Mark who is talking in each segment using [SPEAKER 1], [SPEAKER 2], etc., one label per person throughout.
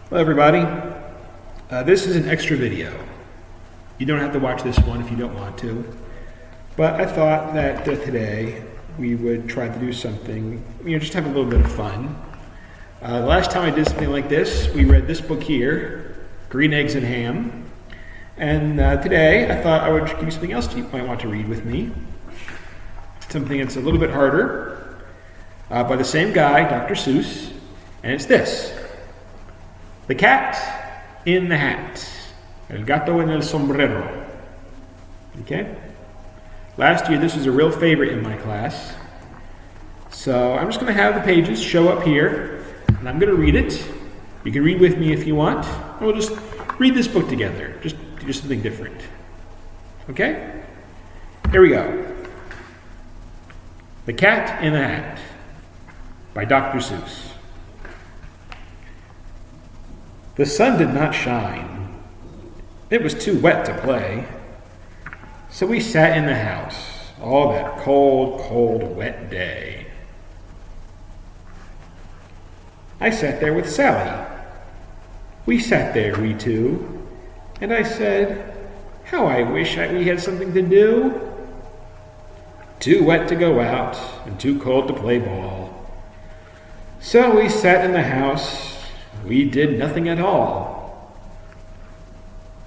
[SPEAKER 1] Hello everybody. This is an extra video. You don't have to watch this one if you don't want to. But I thought that today we would try to do something, just have a little bit of fun. The last time I did something like this, we read this book here, Green Eggs and Ham. And today I thought I would give you something else you might want to read with me. Something that's a little bit harder, by the same guy, Dr. Seuss. And it's this. The Cat in the Hat. El gato en el sombrero. Okay? Last year, this was a real favorite in my class. So I'm just going to have the pages show up here, and I'm going to read it. You can read with me if you want. And we'll just read this book together. Just do something different. Okay? Here we go. The Cat in the Hat by Dr. Seuss. The sun did not shine. It was too wet to play. So we sat in the house all that cold, cold, wet day. I sat there with Sally. We sat there, we two, and I said, how I wish we had something to do. Too wet to go out and too cold to play ball. So we sat in the house. We did nothing at all.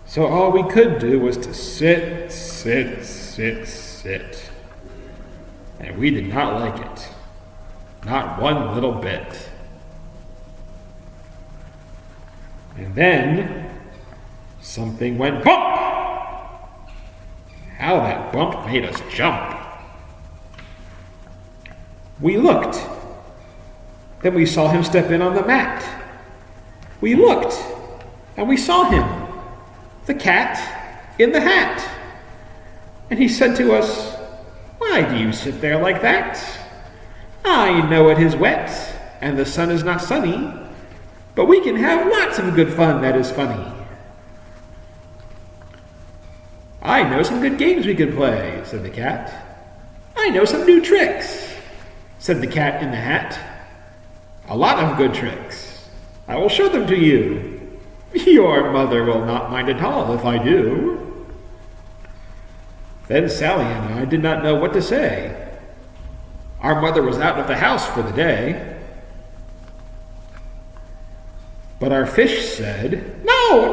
[SPEAKER 1] So all we could do was to sit. And we did not like it. Not one little bit. And then something went bump! How that bump made us jump. We looked. Then we saw him step in on the mat. We looked, and we saw him, the cat in the hat. And he said to us, why do you sit there like that? I know it is wet, and the sun is not sunny, but we can have lots of good fun that is funny. I know some good games we could play, said the cat. I know some new tricks, said the cat in the hat. A lot of good tricks. I will show them to you. Your mother will not mind at all if I do. Then Sally and I did not know what to say. Our mother was out of the house for the day. But our fish said, no,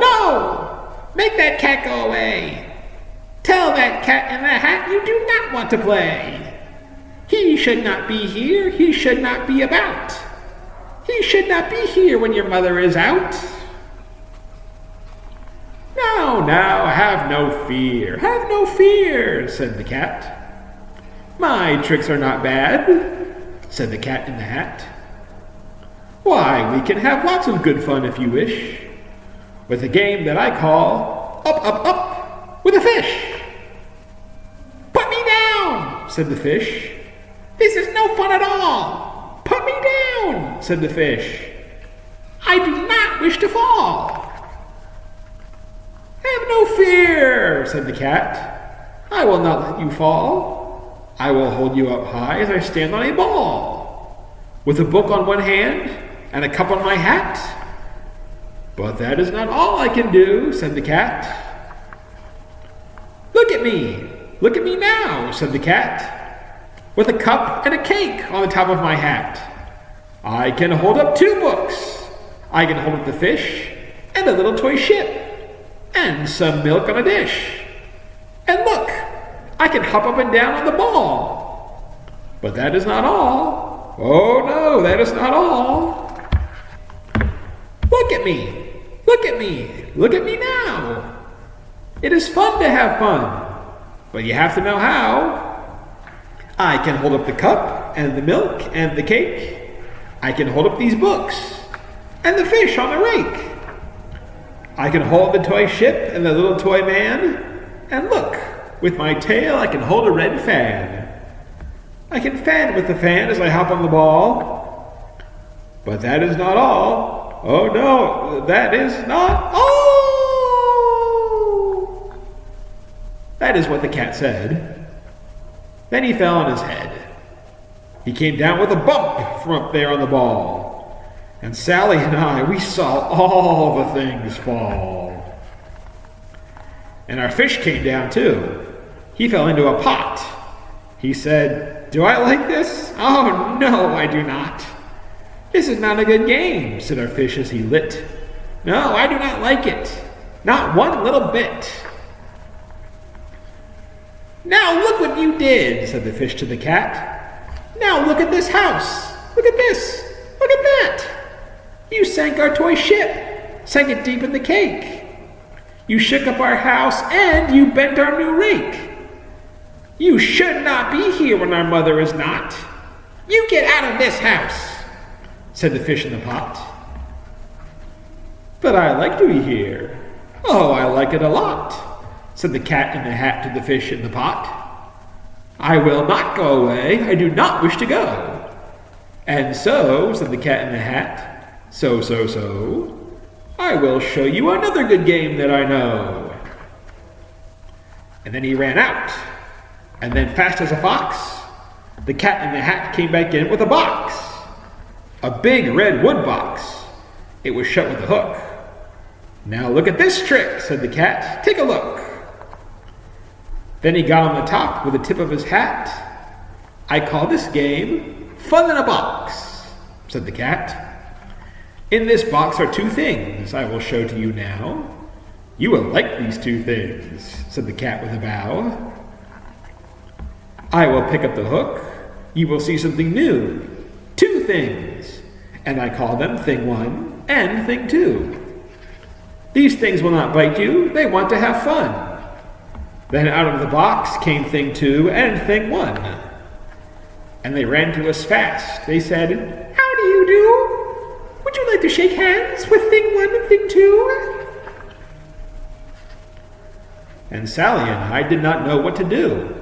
[SPEAKER 1] make that cat go away. Tell that cat in the hat you do not want to play. He should not be here, he should not be about. He should not be here when your mother is out. Now, have no fear, said the cat. My tricks are not bad, said the cat in the hat. Why, we can have lots of good fun if you wish, with a game that I call Up, with a fish. Put me down, said the fish. This is no fun at all. Put me down, said the fish. I do not wish to fall. Have no fear, said the cat. I will not let you fall. I will hold you up high as I stand on a ball, with a book on one hand and a cup on my hat. But that is not all I can do, said the cat. Look at me now, said the cat. With a cup and a cake on the top of my hat. I can hold up 2 books. I can hold up the fish and a little toy ship and some milk on a dish. And look, I can hop up and down on the ball. But that is not all. Oh no, that is not all. Look at me now. It is fun to have fun, but you have to know how. I can hold up the cup and the milk and the cake. I can hold up these books and the fish on the rake. I can hold the toy ship and the little toy man. And look, with my tail I can hold a red fan. I can fan with the fan as I hop on the ball. But that is not all. Oh no, that is not all. That is what the cat said. Then he fell on his head. He came down with a bump from up there on the ball. And Sally and I, we saw all the things fall. And our fish came down too. He fell into a pot. He said, "Do I like this? Oh, no, I do not." "This is not a good game," said our fish as he lit. "No, I do not like it. Not one little bit." "Now look what you did," said the fish to the cat. "Now look at this house. Look at this. Look at that. You sank our toy ship, sank it deep in the cake. You shook up our house and you bent our new rake. You should not be here when our mother is not. You get out of this house," said the fish in the pot. "But I like to be here. Oh, I like it a lot," said the cat in the hat to the fish in the pot. "I will not go away. I do not wish to go." "And so," said the cat in the hat, so, "I will show you another good game that I know." And then he ran out. And then, fast as a fox, the cat in the hat came back in with a box. A big red wood box. It was shut with a hook. "Now look at this trick," said the cat. "Take a look." Then he got on the top with the tip of his hat. "I call this game Fun in a Box," said the cat. "In this box are two things I will show to you now. You will like these two things," said the cat with a bow. "I will pick up the hook. You will see something new. Two things, and I call them Thing 1 and Thing 2. These things will not bite you. They want to have fun." Then out of the box came Thing 2 and Thing 1. And they ran to us fast. They said, "How do you do? Would you like to shake hands with Thing 1 and Thing 2? And Sally and I did not know what to do.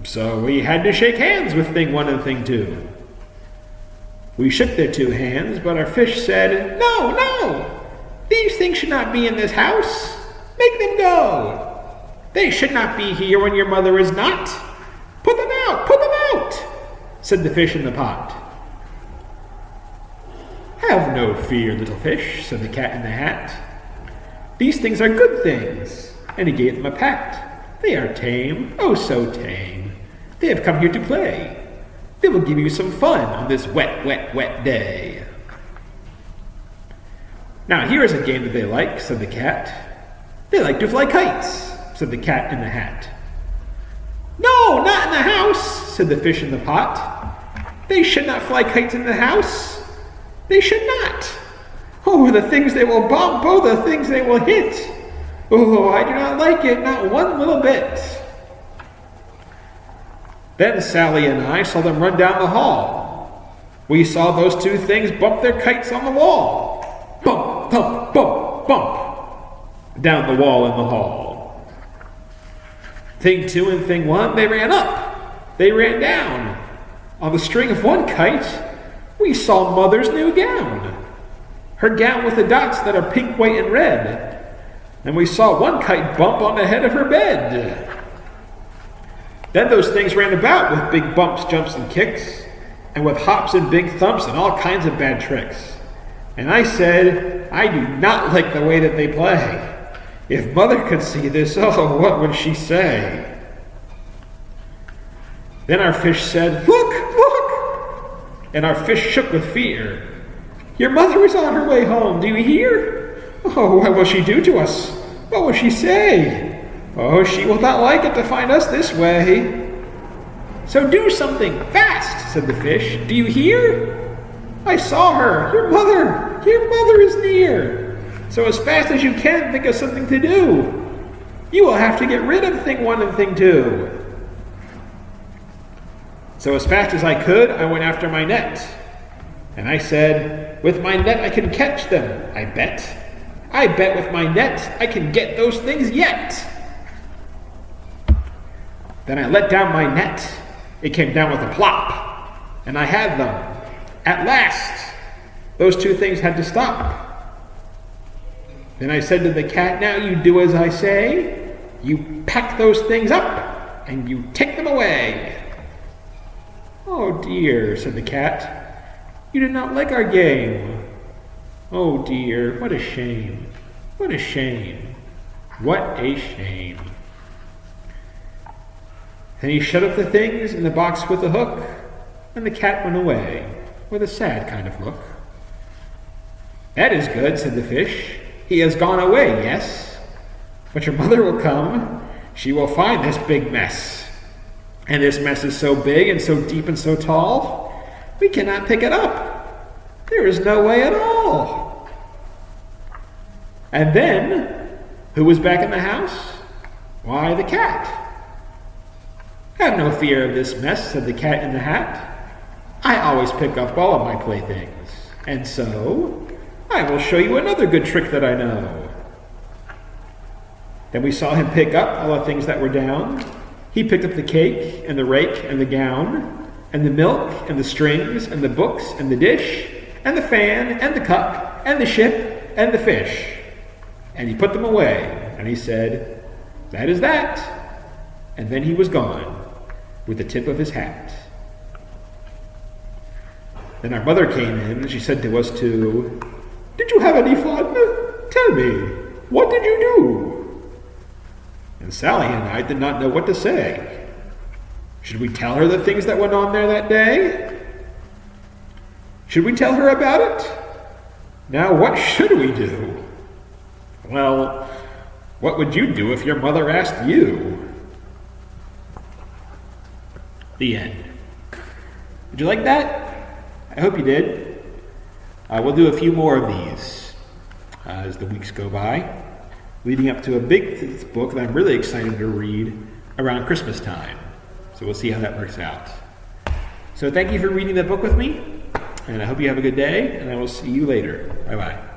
[SPEAKER 1] So we had to shake hands with Thing 1 and Thing 2. We shook their two hands, but our fish said, "No, no! These things should not be in this house. Make them go. They should not be here when your mother is not. Put them out, put them out," said the fish in the pot. "Have no fear, little fish," said the cat in the hat. "These things are good things," and he gave them a pat. "They are tame, oh so tame. They have come here to play. They will give you some fun on this wet, wet, wet day." "Now here is a game that they like," said the cat. "They like to fly kites," said the cat in the hat. "No, not in the house," said the fish in the pot. "They should not fly kites in the house. They should not. Oh, the things they will bump, oh, the things they will hit. Oh, I do not like it, not one little bit." Then Sally and I saw them run down the hall. We saw those two things bump their kites on the wall. Bump, bump, bump, bump, down the wall in the hall. Thing 2 and Thing 1, they ran up. They ran down. On the string of one kite, we saw Mother's new gown. Her gown with the dots that are pink, white, and red. And we saw one kite bump on the head of her bed. Then those things ran about with big bumps, jumps, and kicks, and with hops and big thumps and all kinds of bad tricks. And I said, "I do not like the way that they play. If Mother could see this, oh, what would she say?" Then our fish said, "Look, look!" And our fish shook with fear. "Your mother is on her way home, do you hear? Oh, what will she do to us? What will she say? Oh, she will not like it to find us this way. So do something fast," said the fish. "Do you hear? I saw her. Your mother is near. So as fast as you can, think of something to do. You will have to get rid of Thing 1 and Thing 2. So as fast as I could, I went after my net. And I said, "With my net I can catch them, I bet. I bet with my net I can get those things yet." Then I let down my net. It came down with a plop. And I had them. At last, those two things had to stop. Then I said to the cat, "Now you do as I say. You pack those things up and you take them away." "Oh dear," said the cat. "You did not like our game. Oh dear, what a shame. What a shame. What a shame. Then he shut up the things in the box with the hook, and the cat went away with a sad kind of look. That is good, said the fish. He has gone away, yes. But your mother will come. She will find this big mess. And this mess is so big and so deep and so tall, we cannot pick it up. There is no way at all. And then, who was back in the house? Why, the cat. Have no fear of this mess, said the cat in the hat. I always pick up all of my playthings. And so, I will show you another good trick that I know. Then we saw him pick up all the things that were down. He picked up the cake, and the rake, and the gown, and the milk, and the strings, and the books, and the dish, and the fan, and the cup, and the ship, and the fish. And he put them away, and he said, that is that. And then he was gone, with the tip of his hat. Then our mother came in, and she said to us two, did you have any fun? Tell me, what did you do? And Sally and I did not know what to say. Should we tell her the things that went on there that day? Should we tell her about it? Now, what should we do? Well, what would you do if your mother asked you? The end. Did you like that? I hope you did. We'll do a few more of these as the weeks go by, leading up to a big book that I'm really excited to read around Christmas time. So we'll see how that works out. So thank you for reading that book with me, and I hope you have a good day, and I will see you later. Bye-bye.